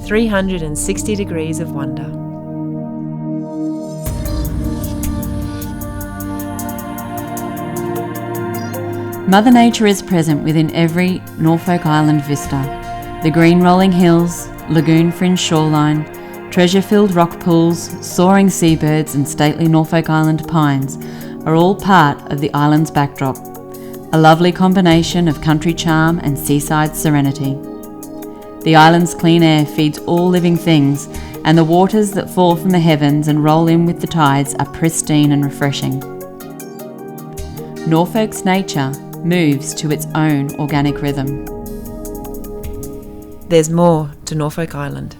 360 degrees of wonder. Mother Nature is present within every Norfolk Island vista. The green rolling hills, lagoon-fringed shoreline, treasure-filled rock pools, soaring seabirds and stately Norfolk Island pines are all part of the island's backdrop, a lovely combination of country charm and seaside serenity. The island's clean air feeds all living things, and the waters that fall from the heavens and roll in with the tides are pristine and refreshing. Norfolk's nature moves to its own organic rhythm. There's more to Norfolk Island.